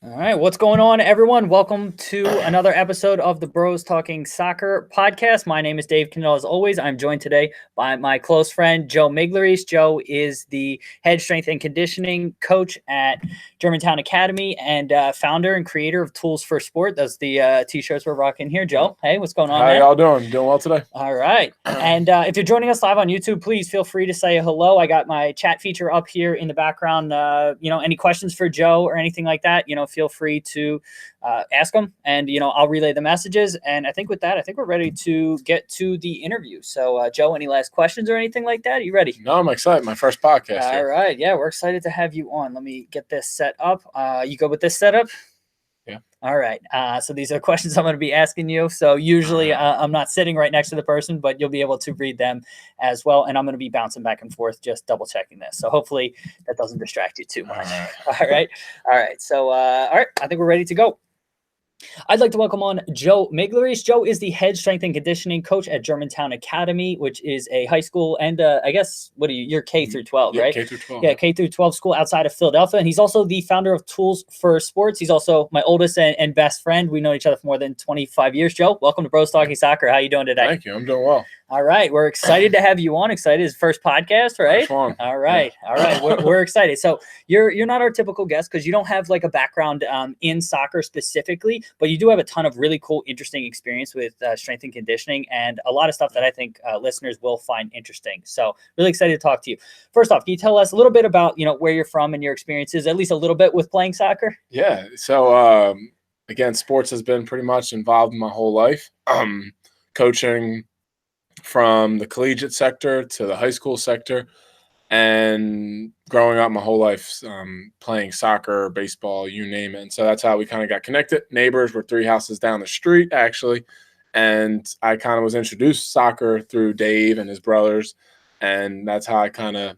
All right, what's going on, everyone? Welcome to another episode of the Bros Talking Soccer podcast. My name is Dave Kendall. As always, I'm joined today by my close friend, Joe Migliarese. Joe is the head strength and conditioning coach at Germantown Academy and founder and creator of Tools4Sports. That's the t-shirts we're rocking here. Joe, hey, what's going on, How man? y'all doing? Doing well today? All right. And if you're joining us live on YouTube, please feel free to say hello. I got my chat feature up here in the background. Any questions for Joe or anything like that, feel free to ask them, and, I'll relay the messages. And I think with that, I think we're ready to get to the interview. So, Joe, any last questions or anything like that? Are you ready? No, I'm excited. My first podcast All here. right. Yeah, we're excited to have you on. Let me get this set up. You good with this setup? Yeah. All right. So these are questions I'm going to be asking you. So usually I'm not sitting right next to the person, but you'll be able to read them as well. And I'm going to be bouncing back and forth, just double checking this. So hopefully that doesn't distract you too much. All right. All right. So, all right. I think we're ready to go. I'd like to welcome on Joe Migliarese. Joe is the head strength and conditioning coach at Germantown Academy, which is a high school and I guess, you're K through 12, Yeah, right? K through 12. Yeah, K through 12 school outside of Philadelphia. And he's also the founder of Tools4Sports. He's also my oldest and best friend. We know each other for more than 25 years. Joe, welcome to Bros Talking Soccer. How you doing today? Thank you. I'm doing well. All right. We're excited to have you on. Excited. It's first podcast, right? First one. All right. Yeah. All right. We're excited. So you're not our typical guest because you don't have like a background in soccer specifically, but you do have a ton of really cool, interesting experience with strength and conditioning and a lot of stuff that I think listeners will find interesting. So really excited to talk to you. First off, can you tell us a little bit about, where you're from and your experiences, at least a little bit with playing soccer? Yeah. So, again, sports has been pretty much involved in my whole life. Coaching from the collegiate sector to the high school sector, and growing up my whole life playing soccer, baseball, you name it. And so that's how we kind of got connected. Neighbors were 3 houses down the street, actually. And I kind of was introduced to soccer through Dave and his brothers. And that's how I kind of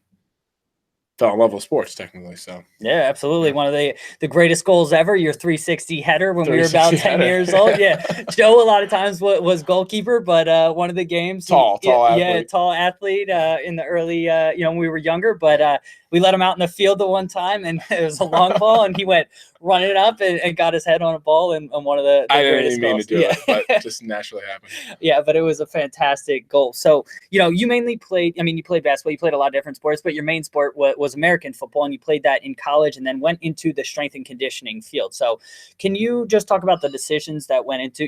fell in love with sports, technically. So yeah, absolutely. Yeah. One of the greatest goals ever, your 360 header when we were about 10 header. years old. Yeah. Joe, a lot of times was goalkeeper, but one of the games, Tall athlete. tall athlete in the early, when we were younger, but we let him out in the field the one time and it was a long ball and he went running up and got his head on a ball and on one of the I greatest didn't even mean goals. to do it, but it just naturally happened. Yeah, but it was a fantastic goal. So, you mainly played, you played basketball, you played a lot of different sports, but your main sport was American football, and you played that in college and then went into the strength and conditioning field. So can you just talk about the decisions that went into,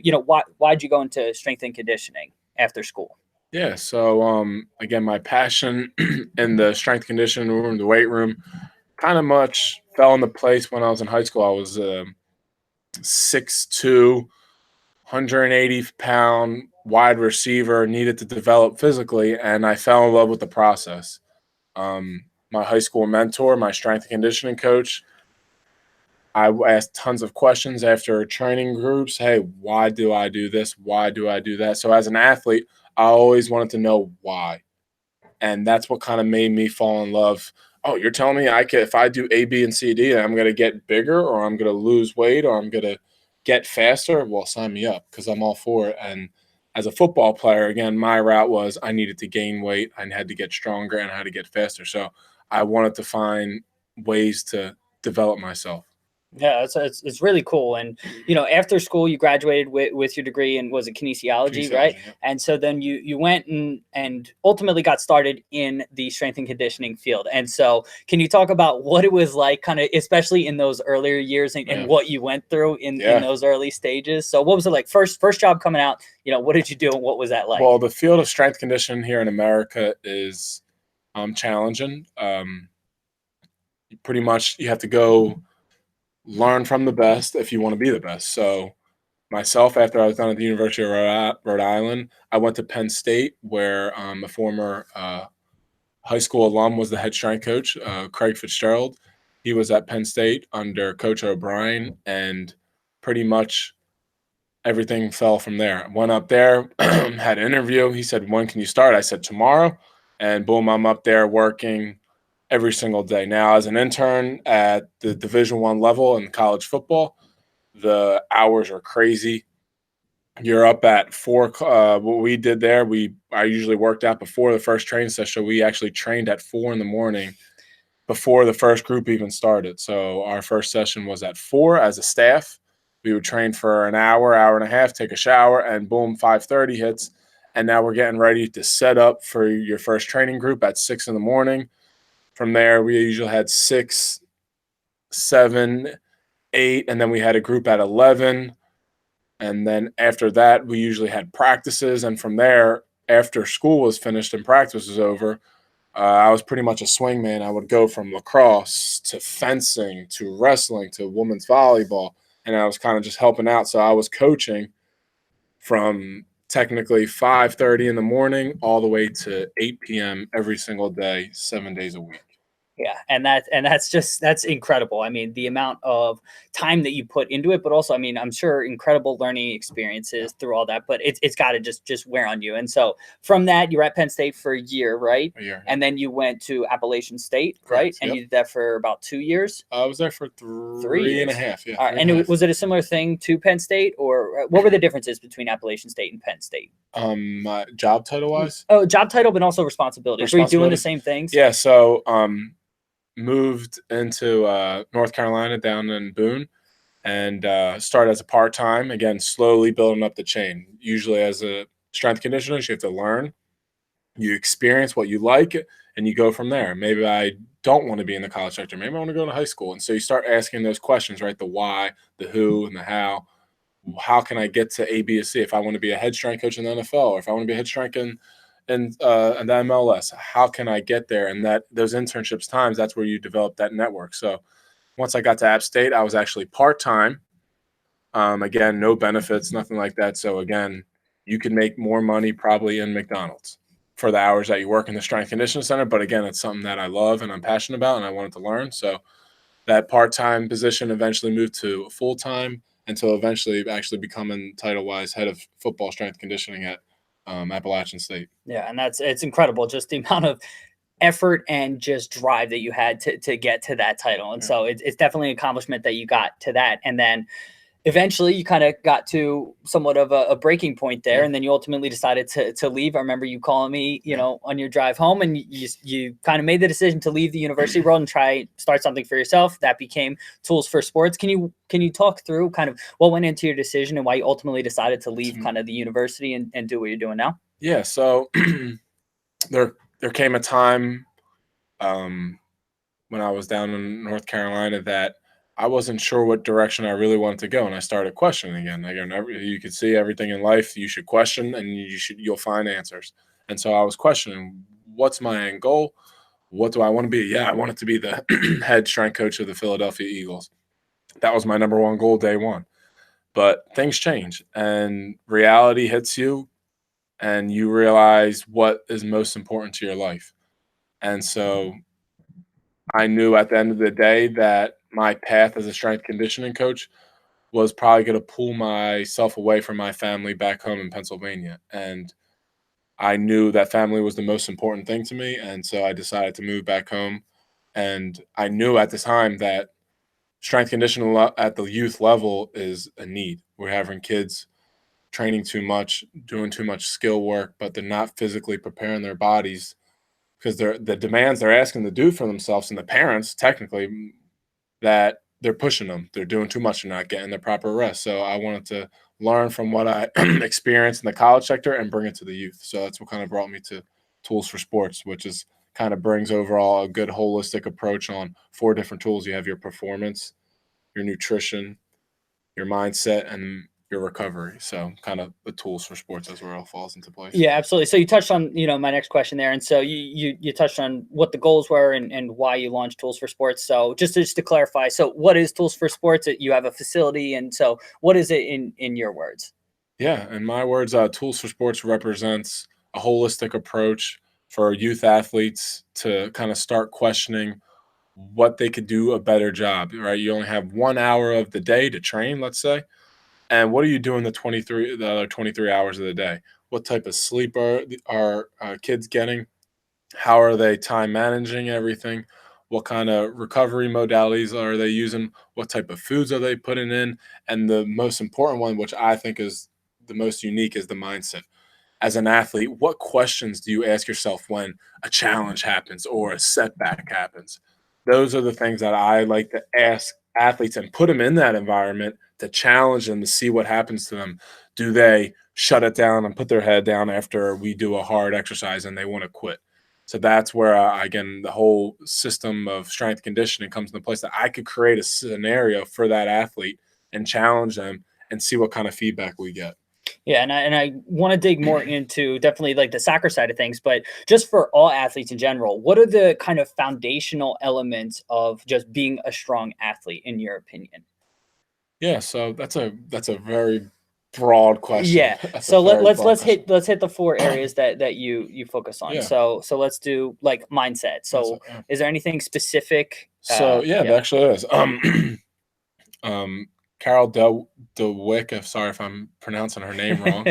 why'd you go into strength and conditioning after school? Yeah, so again, my passion in the strength conditioning room, the weight room, kind of much fell into place when I was in high school. I was 6'2", 180-pound wide receiver, needed to develop physically, and I fell in love with the process. My high school mentor, my strength and conditioning coach, I asked tons of questions after training groups. Hey, why do I do this? Why do I do that? So as an athlete, I always wanted to know why. And that's what kind of made me fall in love. Oh, you're telling me if I do A, B, and C, D, I'm going to get bigger, or I'm going to lose weight, or I'm going to get faster? Well, sign me up, because I'm all for it. And as a football player, again, my route was I needed to gain weight, I had to get stronger, and I had to get faster. So I wanted to find ways to develop myself. Yeah, it's really cool. And, after school, you graduated with your degree in, was it kinesiology, right? Yeah. And so then you went and ultimately got started in the strength and conditioning field. And so can you talk about what it was like, kind of, especially in those earlier years and what you went through in those early stages? So what was it like? First job coming out, what did you do and what was that like? Well, the field of strength conditioning here in America is challenging. Pretty much you have to go learn from the best if you want to be the best. So myself, after I was done at the University of Rhode Island, I went to Penn State, where a former high school alum was the head strength coach, Craig Fitzgerald. He was at Penn State under Coach O'Brien, and pretty much everything fell from there. Went up there, had an interview. He said, "When can you start?" I said, "Tomorrow." And boom, I'm up there working every single day. Now, as an intern at the Division I level in college football, the hours are crazy. You're up at 4. What we did there, I usually worked out before the first training session. We actually trained at 4 in the morning before the first group even started. So our first session was at 4 as a staff. We would train for an hour, hour and a half, take a shower, and boom, 5:30 hits. And now we're getting ready to set up for your first training group at 6 in the morning. From there, we usually had 6, 7, 8, and then we had a group at 11. And then after that, we usually had practices. And from there, after school was finished and practice was over, I was pretty much a swingman. I would go from lacrosse to fencing to wrestling to women's volleyball, and I was kind of just helping out. So I was coaching from technically 5:30 in the morning all the way to 8 p.m. every single day, 7 days a week. Yeah, and that's incredible. I mean, the amount of time that you put into it, but also, I mean, I'm sure incredible learning experiences through all that, but it's got to just wear on you. And so from that, you were at Penn State for a year, right? A year. And then you went to Appalachian State, Correct, right? And yep. you did that for about 2 years. I was there for 3 and a half. Yeah. All right. And was it a similar thing to Penn State, or what were the differences between Appalachian State and Penn State? Job title wise? Oh, job title, but also responsibilities. Were you doing the same things? Yeah. So, moved into North Carolina down in Boone and started as a part-time, again, slowly building up the chain. Usually as a strength conditioner, you have to learn, you experience what you like, and you go from there. Maybe I don't want to be in the college sector. Maybe I want to go to high school. And so you start asking those questions, right? The why, the who, and the how. How can I get to A, B, or C? If I want to be a head strength coach in the NFL, or if I want to be a head strength in the MLS, how can I get there? And that those internships times, that's where you develop that network. So once I got to App State, I was actually part-time. Again, no benefits, nothing like that. So again, you can make more money probably in McDonald's for the hours that you work in the strength conditioning center. But again, it's something that I love and I'm passionate about and I wanted to learn. So that part-time position eventually moved to full-time until eventually actually becoming title-wise head of football strength conditioning at Appalachian State. Yeah, and it's incredible, just the amount of effort and just drive that you had to get to that title. And so it's definitely an accomplishment that you got to that. And then eventually you kind of got to somewhat of a breaking point there. And then you ultimately decided to leave. I remember you calling me, on your drive home, and you kind of made the decision to leave the university world and try start something for yourself. That became Tools4Sports. Can you talk through kind of what went into your decision and why you ultimately decided to leave kind of the university and do what you're doing now? Yeah. So there came a time when I was down in North Carolina that I wasn't sure what direction I really wanted to go, and I started questioning again. You could see everything in life you should question, and you'll find answers. And so I was questioning, what's my end goal? What do I want to be? Yeah, I wanted to be the head strength coach of the Philadelphia Eagles. That was my number one goal day one. But things change, and reality hits you, and you realize what is most important to your life. And so I knew at the end of the day that my path as a strength conditioning coach was probably going to pull myself away from my family back home in Pennsylvania. And I knew that family was the most important thing to me. And so I decided to move back home. And I knew at the time that strength conditioning at the youth level is a need. We're having kids training too much, doing too much skill work, but they're not physically preparing their bodies because the demands they're asking to do for themselves, and the parents technically, that they're pushing them. They're doing too much and not getting the proper rest. So I wanted to learn from what I experienced in the college sector and bring it to the youth. So that's what kind of brought me to Tools4Sports, which is kind of brings overall a good holistic approach on 4 different tools. You have your performance, your nutrition, your mindset, and your recovery. So kind of the Tools4Sports is where it all falls into place. Yeah, absolutely. So you touched on, my next question there. And so you touched on what the goals were and why you launched Tools4Sports. So just to clarify, so what is Tools4Sports? You have a facility. And so what is it in your words? Yeah, in my words, Tools4Sports represents a holistic approach for youth athletes to kind of start questioning what they could do a better job, right? You only have 1 hour of the day to train, let's say. And what are you doing the other 23 hours of the day? What type of sleep are kids getting? How are they time managing everything? What kind of recovery modalities are they using? What type of foods are they putting in? And the most important one, which I think is the most unique, is the mindset. As an athlete, what questions do you ask yourself when a challenge happens or a setback happens? those are the things that I like to ask athletes and put them in that environment to challenge them to see what happens to them. Do they shut it down and put their head down after we do a hard exercise and they want to quit? So that's where, again, the whole system of strength conditioning comes into place, that I could create a scenario for that athlete and challenge them and see what kind of feedback we get. Yeah, and I want to dig more into definitely like the soccer side of things, but just for all athletes in general, what are the kind of foundational elements of just being a strong athlete in your opinion? Yeah, so that's a very broad question. Yeah. That's a So very broad question. let's hit the four areas that you focus on. Yeah, So let's do like mindset. that's So it. Yeah. is there anything specific? So yeah, Yeah. there actually is. Um, Carol DeWick, if sorry if I'm pronouncing her name wrong,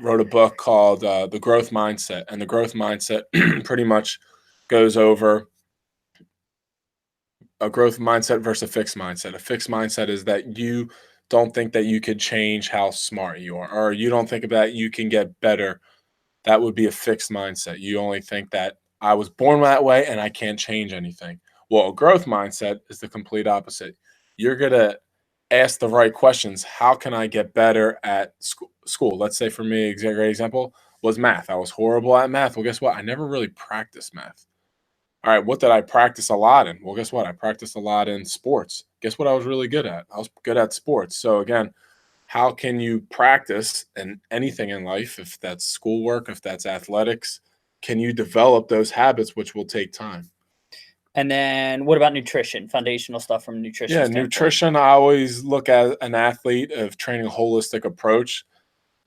wrote a book called The Growth Mindset, and the growth mindset pretty much goes over a growth mindset versus a fixed mindset. A fixed mindset is that you don't think that you could change how smart you are, or you don't think that you can get better. That would be a fixed mindset. You only think that I was born that way and I can't change anything. Well, a growth mindset is the complete opposite. You're going to ask the right questions. How can I get better at school? Let's say for me, a great example was math. I was horrible at math. Well, guess what? I never really practiced math. All right, what did I practice a lot in? Well, guess what? I practiced a lot in sports. Guess what I was really good at? I was good at sports. So again, how can you practice in anything in life, if that's schoolwork, if that's athletics? Can you develop those habits, which will take time? And then what about nutrition? Foundational stuff from a nutrition Yeah, standpoint. nutrition. I always look at an athlete of training a holistic approach.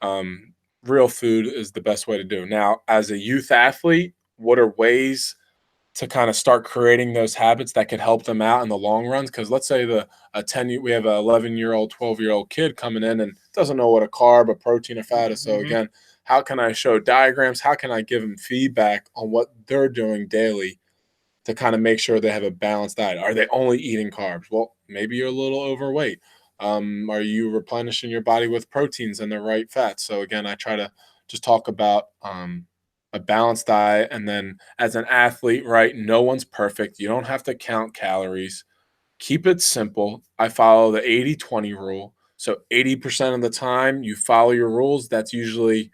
Um, Real food is the best way to do. Now, as a youth athlete, what are ways to kind of start creating those habits that could help them out in the long runs? Because let's say we have an 11-year-old, 12-year-old kid coming in and doesn't know what a carb, a protein, or fat is. So Mm-hmm. again, how can I show diagrams? How can I give them feedback on what they're doing daily to kind of make sure they have a balanced diet? Are they only eating carbs? Well, maybe you're a little overweight. Are you replenishing your body with proteins and the right fats? So again, I try to just talk about a balanced diet. And then as an athlete, right, no one's perfect. You don't have to count calories. Keep it simple. I follow the 80-20 rule. So 80% of the time you follow your rules. That's usually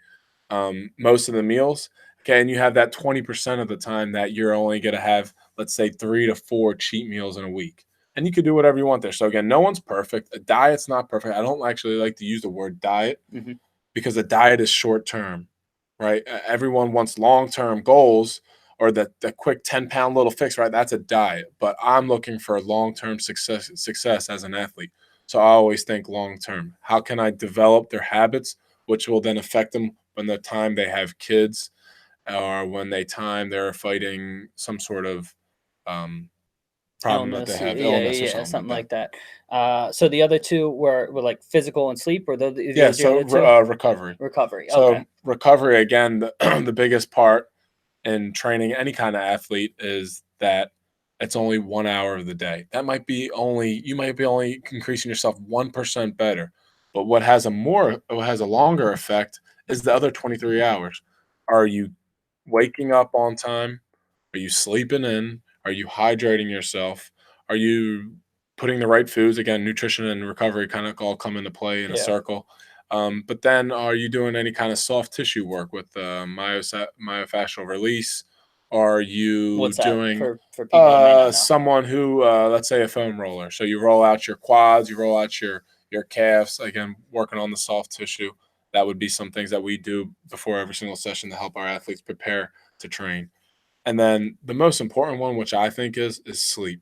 most of the meals. Okay. And you have that 20% of the time that you're only going to have, let's say, 3 to 4 cheat meals in a week. And you can do whatever you want there. So again, no one's perfect. A diet's not perfect. I don't actually like to use the word diet Mm-hmm. because a diet is short term, right? Everyone wants long term goals, or the quick 10-pound little fix, right? That's a diet. But I'm looking for long term success as an athlete. So I always think long term. How can I develop their habits, which will then affect them when the time they have kids, or when they're fighting some sort of um, problem that they Illness, have, yeah, illness or yeah, something like something that. like that. So the other two were like physical and sleep, or Yeah. those your So other two? recovery. Recovery. Okay. So recovery again, the biggest part in training any kind of athlete is that it's only 1 hour of the day. You might be only increasing yourself 1% better. But what has a longer effect is the other 23 hours. Are you waking up on time? Are you sleeping in? Are you hydrating yourself? Are you putting the right foods? Again, nutrition and recovery kind of all come into play in a Yeah. circle. But then, are you doing any kind of soft tissue work with myofascial release? Are you What's that doing for people that may not know? someone who, let's say, a foam roller? So you roll out your quads, you roll out your calves. Again, working on the soft tissue. That would be some things that we do before every single session to help our athletes prepare to train. And then the most important one, which I think is sleep.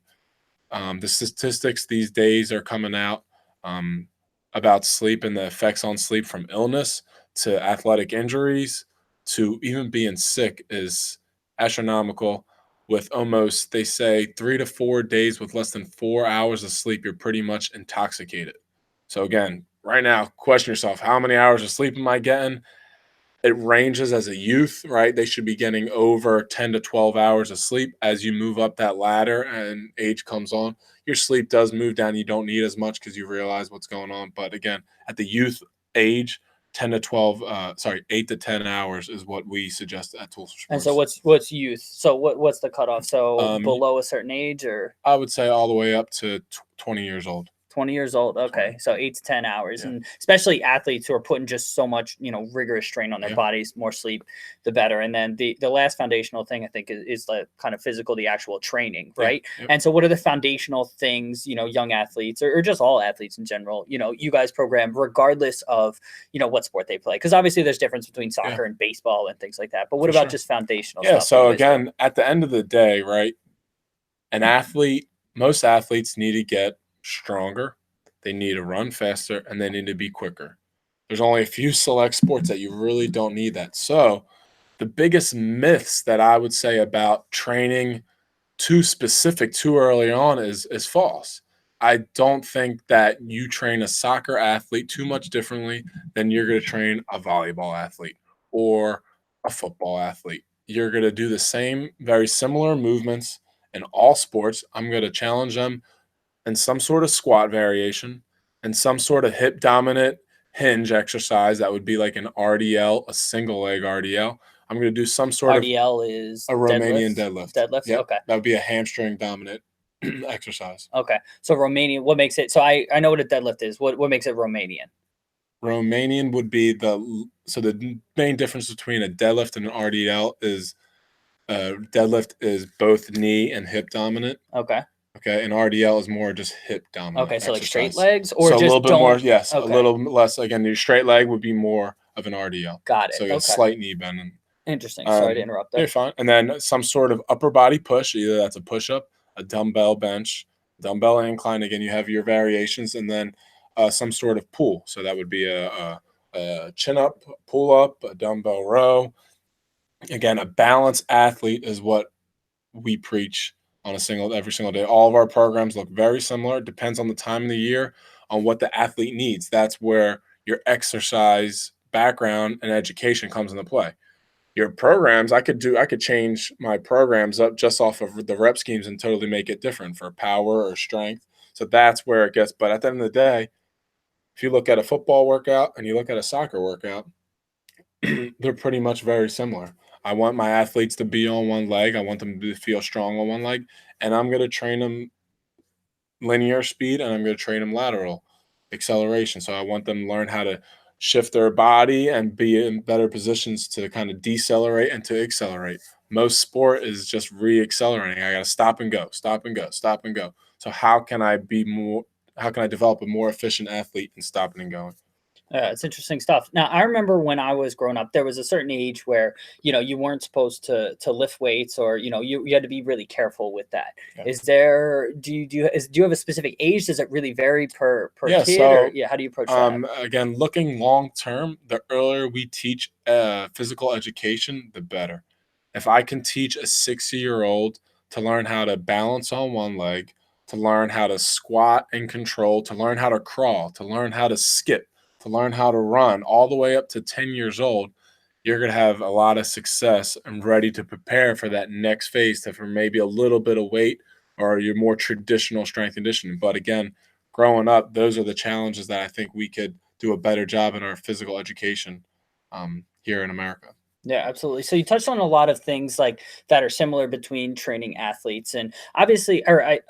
The statistics these days are coming out um, about sleep and the effects on sleep, from illness to athletic injuries to even being sick, is astronomical. With almost, they say, 3 to 4 days with less than 4 hours of sleep, you're pretty much intoxicated. So again, right now, question yourself: how many hours of sleep am I getting? It ranges. As a youth, right? They should be getting over 10 to 12 hours of sleep. As you move up that ladder and age comes on, your sleep does move down. You don't need as much because you realize what's going on. But again, at the youth age, 10 to 12, 8 to 10 hours is what we suggest at Tools for And Sports. so what's youth? So what's the cutoff? So Um, below a certain age, or I would say all the way up to 20 years old. 20 years old? Okay. 20. So 8 to 10 hours. Yeah. And especially athletes who are putting just so much, rigorous strain on their Yeah. bodies, more sleep, the better. And then the last foundational thing, I think, is the kind of physical, the actual training, right? Yep. And so what are the foundational things, young athletes or just all athletes in general, you guys program regardless of, what sport they play? Because obviously there's difference between soccer and baseball and things like that. But what For about sure. just foundational Yeah. stuff? So again, at the end of the day, right, most athletes need to get stronger. They need to run faster, and they need to be quicker. There's only a few select sports that you really don't need that. So the biggest myths that I would say about training too specific too early on is false. I don't think that you train a soccer athlete too much differently than you're going to train a volleyball athlete or a football athlete. You're going to do the same, very similar movements in all sports. I'm going to challenge them in some sort of squat variation and some sort of hip dominant hinge exercise. That would be like an RDL, a single leg RDL. I'm going to do some sort of RDL is a Romanian deadlift. deadlift. Deadlifts? Yep. Okay. That would be a hamstring dominant exercise. Okay. So Romanian, what makes it? So I know what a deadlift is. What makes it Romanian? Romanian would be the main difference between a deadlift and an RDL is deadlift is both knee and hip dominant. Okay. Okay, and RDL is more just hip dominant. Okay, so like exercise. straight legs, or so just a little bit don't. more. Yes, Okay. a little less. Again, your straight leg would be more of an RDL. Got it. So you have Okay. slight knee bending. Interesting. Sorry to interrupt there. You're fine. And then some sort of upper body push. Either that's a push up, a dumbbell bench, dumbbell incline. Again, you have your variations, and then some sort of pull. So that would be a chin up, pull up, a dumbbell row. Again, a balanced athlete is what we preach on every single day. All of our programs look very similar. It depends on the time of the year, on what the athlete needs. That's where your exercise background and education comes into play. Your programs, I could change my programs up just off of the rep schemes and totally make it different for power or strength. So that's where it gets. But at the end of the day, if you look at a football workout and you look at a soccer workout, they're pretty much very similar. I want my athletes to be on one leg. I want them to feel strong on one leg, and I'm going to train them linear speed, and I'm going to train them lateral acceleration. So I want them to learn how to shift their body and be in better positions to kind of decelerate and to accelerate. Most sport is just re-accelerating. I got to stop and go, stop and go, stop and go. So how can I develop a more efficient athlete in stopping and going? It's interesting stuff. Now, I remember when I was growing up, there was a certain age where you weren't supposed to lift weights, or you had to be really careful with that. Yeah. Is there do you have a specific age? Does it really vary per Yeah, kid? so, Or how do you approach that? Again, looking long term, the earlier we teach physical education, the better. If I can teach a 60-year-old to learn how to balance on one leg, to learn how to squat and control, to learn how to crawl, to learn how to skip, to learn how to run, all the way up to 10 years old, you're going to have a lot of success and ready to prepare for that next phase for maybe a little bit of weight or your more traditional strength conditioning. But again, growing up, those are the challenges that I think we could do a better job in our physical education here in America. Yeah, absolutely. So you touched on a lot of things like that are similar between training athletes, and obviously, or I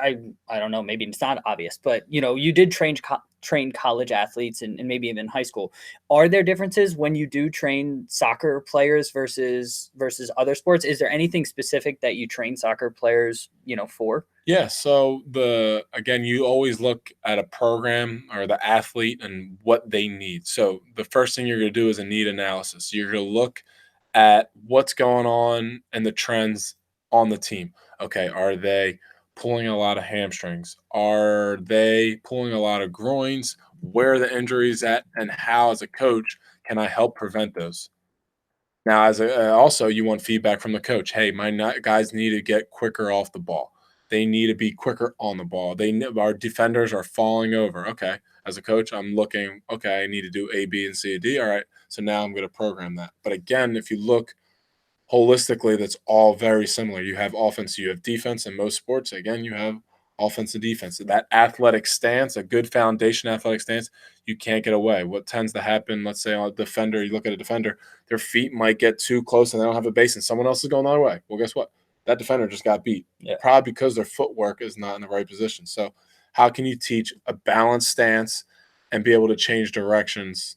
don't know, maybe it's not obvious, but you did train college athletes and maybe even high school. Are there differences when you do train soccer players versus other sports? Is there anything specific that you train soccer players, for? Yeah, so again, you always look at a program or the athlete and what they need. So the first thing you're going to do is a need analysis. You're going to look at what's going on and the trends on the team. Okay, are they pulling a lot of hamstrings? Are they pulling a lot of groins? Where are the injuries at, and how, as a coach, can I help prevent those? Now, also, you want feedback from the coach. Hey, guys need to get quicker off the ball. They need to be quicker on the ball. Our defenders are falling over. Okay, as a coach, I'm looking. Okay, I need to do A, B, and C, and D. All right, so now I'm going to program that. But again, if you look holistically, that's all very similar. You have offense, you have defense in most sports. Again, you have offense and defense. That athletic stance, a good foundation athletic stance, you can't get away. What tends to happen, let's say on a defender, you look at a defender, their feet might get too close and they don't have a base and someone else is going the other way. Well, guess what? That defender just got beat. Yeah. Probably because their footwork is not in the right position. So how can you teach a balanced stance and be able to change directions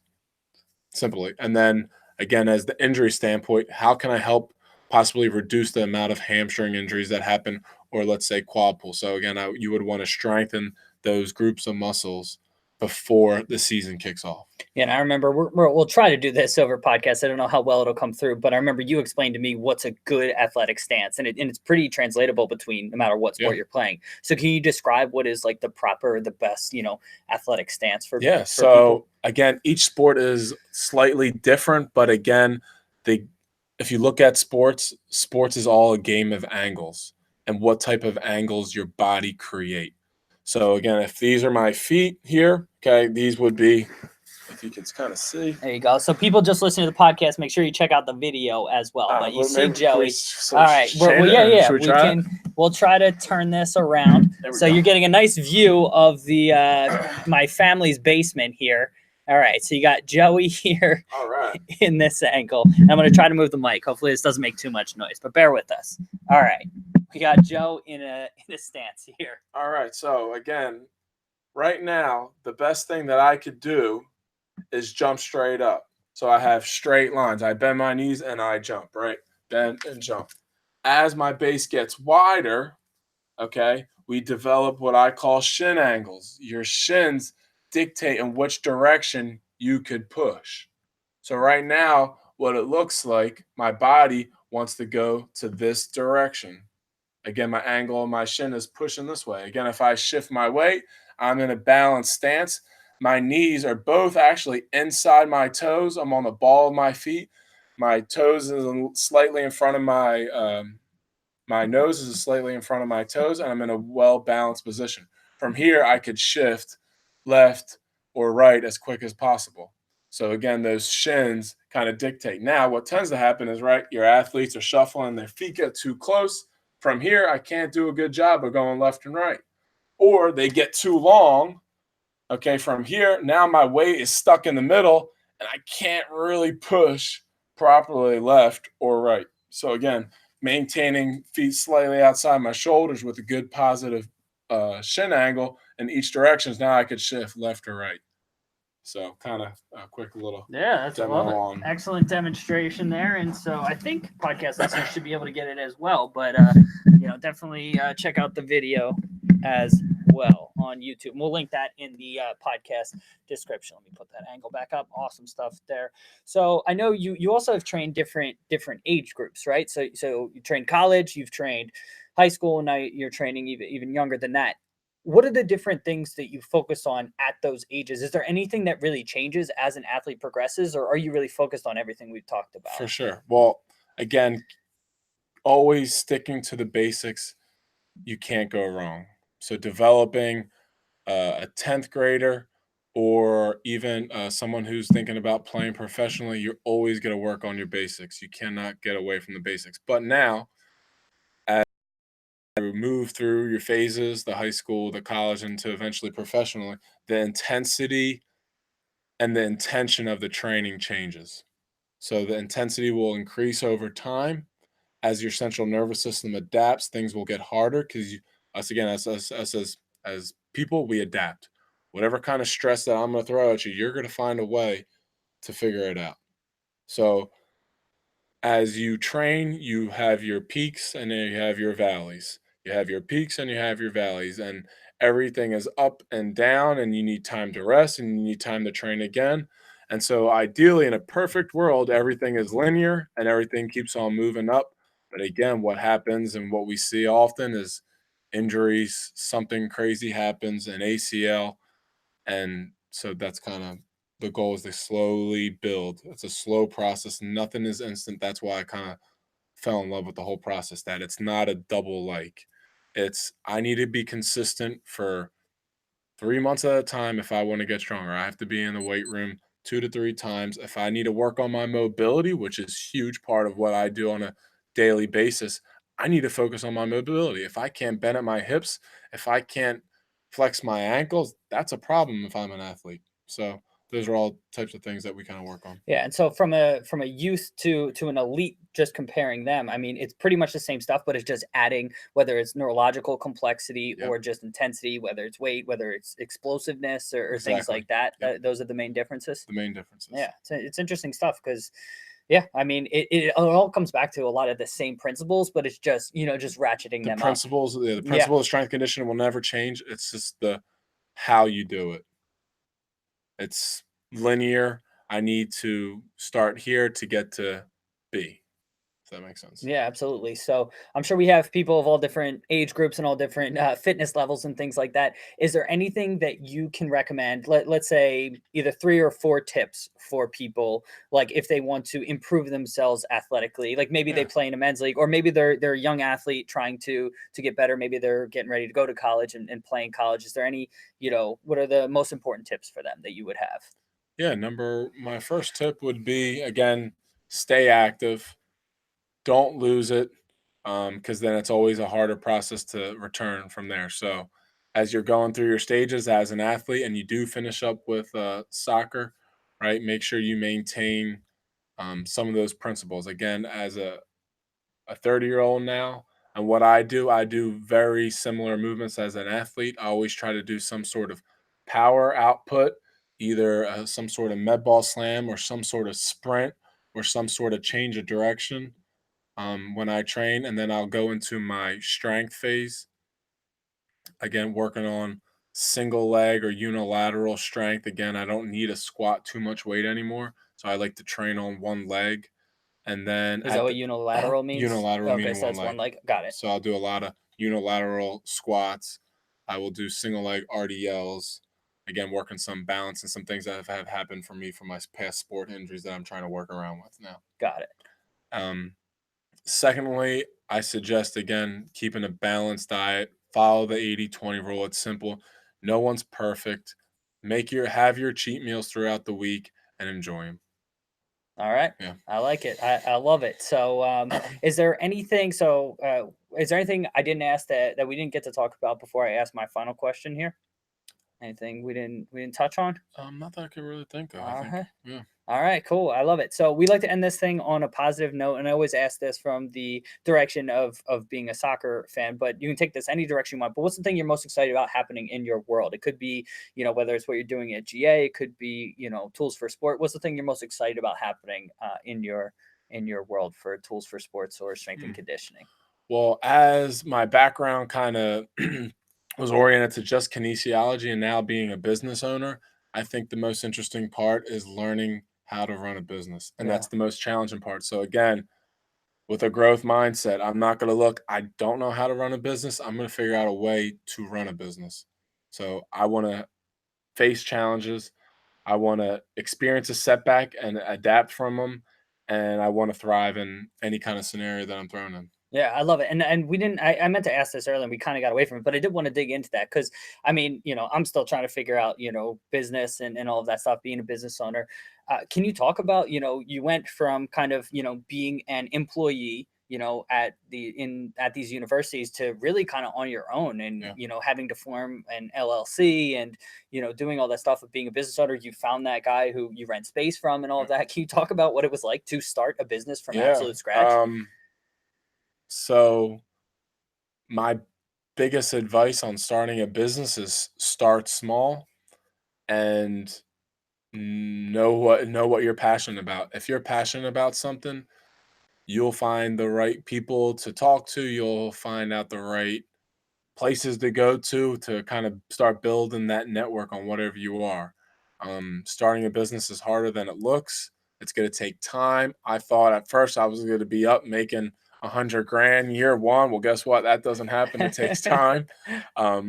simply? And then again, as the injury standpoint, how can I help possibly reduce the amount of hamstring injuries that happen, or let's say quad pull? So again, you would want to strengthen those groups of muscles before the season kicks off. Yeah, and I remember we'll try to do this over podcast. I don't know how well it'll come through, but I remember you explained to me what's a good athletic stance, and it's pretty translatable between no matter what sport you're playing. So can you describe what is like the best, athletic stance for so people? Again, each sport is slightly different, but again, if you look at sports is all a game of angles and what type of angles your body create. So again, if these are my feet here, okay, these would be, if you can kind of see. There you go. So people just listening to the podcast, make sure you check out the video as well. But you see Joey. All right. We'll try to turn this around. So you're getting a nice view of the my family's basement here. All right. So you got Joey here in this angle. I'm going to try to move the mic. Hopefully this doesn't make too much noise, but bear with us. All right. We got Joe in a stance here. All right. So again, right now, the best thing that I could do is jump straight up. So I have straight lines. I bend my knees and I jump, right? Bend and jump. As my base gets wider, okay, we develop what I call shin angles. Your shins dictate in which direction you could push. So right now, what it looks like, my body wants to go to this direction. Again, my angle of my shin is pushing this way. Again, if I shift my weight, I'm in a balanced stance. My knees are both actually inside my toes. I'm on the ball of my feet. My toes is slightly in front of my nose is slightly in front of my toes, and I'm in a well-balanced position. From here, I could shift left or right as quick as possible. So again, those shins kind of dictate. Now, what tends to happen is, your athletes are shuffling, their feet get too close. From here, I can't do a good job of going left and right. Or they get too long. Okay, from here, now my weight is stuck in the middle, and I can't really push properly left or right. So again, maintaining feet slightly outside my shoulders with a good positive shin angle in each direction. Now I could shift left or right. So kind of a quick little that's excellent demonstration there. And so I think podcast listeners should be able to get it as well. But definitely check out the video as well on YouTube. And we'll link that in the podcast description. Let me put that angle back up. Awesome stuff there. So I know you also have trained different age groups, right? So you trained college, you've trained high school, and now you're training even younger than that. What are the different things that you focus on at those ages? Is there anything that really changes as an athlete progresses, or are you really focused on everything we've talked about? For sure. Well, again, always sticking to the basics, you can't go wrong. So developing a 10th grader or even someone who's thinking about playing professionally, you're always going to work on your basics. You cannot get away from the basics. But now, as you move through your phases, the high school, the college, and to eventually professionally, the intensity and the intention of the training changes. So the intensity will increase over time. As your central nervous system adapts, things will get harder because as people, we adapt. Whatever kind of stress that I'm going to throw at you, you're going to find a way to figure it out. So as you train, you have your peaks and then you have your valleys. You have your peaks and you have your valleys, and everything is up and down, and you need time to rest and you need time to train again. And so ideally, in a perfect world, everything is linear and everything keeps on moving up. But again, what happens and what we see often is injuries, something crazy happens, an ACL. And so that's kind of the goal, is to slowly build. It's a slow process. Nothing is instant. That's why I kind of fell in love with the whole process, that it's not a double like. I need to be consistent for 3 months at a time if I want to get stronger. I have to be in the weight room 2 to 3 times. If I need to work on my mobility, which is a huge part of what I do on a daily basis, I need to focus on my mobility. If I can't bend at my hips, if I can't flex my ankles, that's a problem if I'm an athlete. So those are all types of things that we kind of work on. Yeah, and so from a youth to an elite, just comparing them, I mean, it's pretty much the same stuff, but it's just adding whether it's neurological complexity Yep, or just intensity, whether it's weight, whether it's explosiveness or things exactly. like that. Yep, Those are the main differences. the main differences. Yeah, it's interesting stuff because, yeah, I mean, it all comes back to a lot of the same principles, but it's just just ratcheting The them up. principles, yeah, the Yeah, principle of strength conditioning will never change. It's just the how you do it. It's linear. I need to start here to get to B. If that makes sense. yeah, absolutely. So I'm sure we have people of all different age groups and all different fitness levels and things like that. Is there anything that you can recommend? Let's say either 3 or 4 tips for people, like if they want to improve themselves athletically, like maybe they Yeah. play in a men's league, or maybe they're a young athlete trying to get better. Maybe they're getting ready to go to college and playing college. Is there any, what are the most important tips for them that you would have? Yeah. My first tip would be again, stay active. Don't lose it. Because then it's always a harder process to return from there. So as you're going through your stages as an athlete and you do finish up with soccer, right? Make sure you maintain some of those principles. Again, as a 30-year-old now, and what I do very similar movements as an athlete. I always try to do some sort of power output, either some sort of med ball slam or some sort of sprint or some sort of change of direction when I train, and then I'll go into my strength phase. Again, working on single leg or unilateral strength. Again, I don't need to squat too much weight anymore, so I like to train on one leg. And then Is that at what the unilateral means? unilateral Okay, meaning so one that's one leg. leg. Got it. So I'll do a lot of unilateral squats. I will do single leg RDLs. Again, working some balance and some things that have happened for me from my past sport injuries that I'm trying to work around with now. Got it. Um, Secondly, I suggest again keeping a balanced diet. Follow the 80-20 rule. It's simple. No one's perfect. Have your cheat meals throughout the week and enjoy them. All right. Yeah. I like it. I love it. So, is there anything I didn't ask that we didn't get to talk about before I ask my final question here? Anything we didn't touch on? Not that I can really think of. I All think, right. yeah. All right, cool. I love it. So we like to end this thing on a positive note, and I always ask this from the direction of being a soccer fan, but you can take this any direction you want. But what's the thing you're most excited about happening in your world? It could be, whether it's what you're doing at GA, it could be, Tools for Sport. What's the thing you're most excited about happening in your world for Tools for Sports or strength and Hmm. conditioning? Well, as my background kind of was oriented to just kinesiology and now being a business owner, I think the most interesting part is learning how to run a business. And Yeah. that's the most challenging part. So, again, with a growth mindset, I'm not going to look, I don't know how to run a business. I'm going to figure out a way to run a business. So, I want to face challenges. I want to experience a setback and adapt from them. And I want to thrive in any kind of scenario that I'm thrown in. Yeah, I love it. And we didn't I meant to ask this earlier and we kind of got away from it, but I did want to dig into that because I mean, I'm still trying to figure out, business and all of that stuff, being a business owner. Can you talk about, you went from kind of, being an employee, at these universities to really kind of on your own and, Yeah. having to form an LLC and, doing all that stuff of being a business owner. You found that guy who you rent space from and all Yeah. of that. Can you talk about what it was like to start a business from Yeah. absolute scratch? So my biggest advice on starting a business is start small and know what you're passionate about. If you're passionate about something, you'll find the right people to talk to, you'll find out the right places to go to kind of start building that network on whatever you are. Starting a business is harder than it looks. It's going to take time. I thought at first I was going to be up making 100 grand year one. Well, guess what? That doesn't happen. It takes time.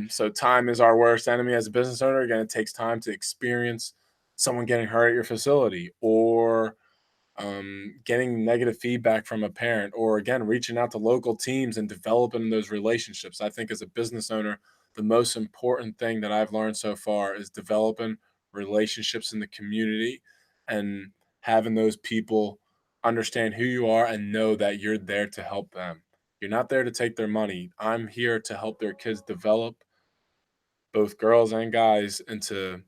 So time is our worst enemy as a business owner. Again, it takes time to experience someone getting hurt at your facility or getting negative feedback from a parent, or again, reaching out to local teams and developing those relationships. I think as a business owner, the most important thing that I've learned so far is developing relationships in the community and having those people understand who you are and know that you're there to help them. You're not there to take their money. I'm here to help their kids develop, both girls and guys, into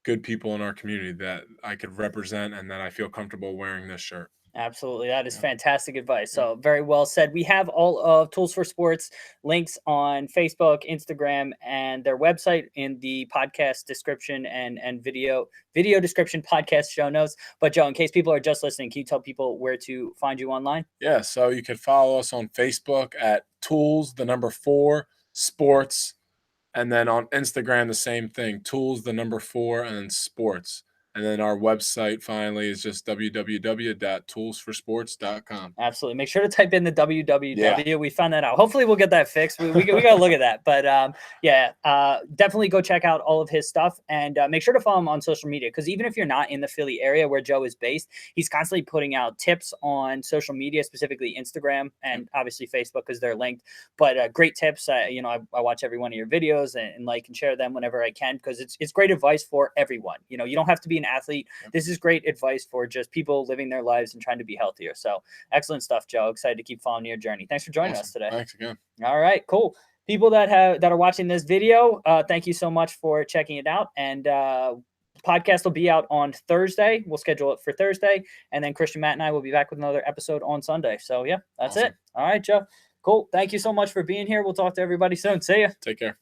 good people in our community that I could represent and that I feel comfortable wearing this shirt. Absolutely. That is Yeah. fantastic advice. So, very well said. We have all of Tools for Sports links on Facebook, Instagram, and their website in the podcast description and video description, podcast show notes. But, Joe, in case people are just listening, can you tell people where to find you online? Yeah, so you can follow us on Facebook at Tools4Sports, and then on Instagram the same thing, Tools4 and then sports. And then our website finally is just www.toolsforsports.com. Absolutely. Make sure to type in the www. Yeah. We found that out. Hopefully we'll get that fixed. We got to look at that. But definitely go check out all of his stuff, and make sure to follow him on social media, because even if you're not in the Philly area where Joe is based, he's constantly putting out tips on social media, specifically Instagram and obviously Facebook because they're linked. But great tips. I watch every one of your videos and like and share them whenever I can, because it's great advice for everyone. You don't have to be an athlete. This is great advice for just people living their lives and trying to be healthier. So excellent stuff, Joe. Excited to keep following your journey. Thanks for joining us today. Thanks again. All right, cool. People that are watching this video, thank you so much for checking it out. And podcast will be out on Thursday. We'll schedule it for Thursday, and then Christian, Matt, and I will be back with another episode on Sunday. So yeah, that's it. All right, Joe. Cool. Thank you so much for being here. We'll talk to everybody soon. See ya. Take care.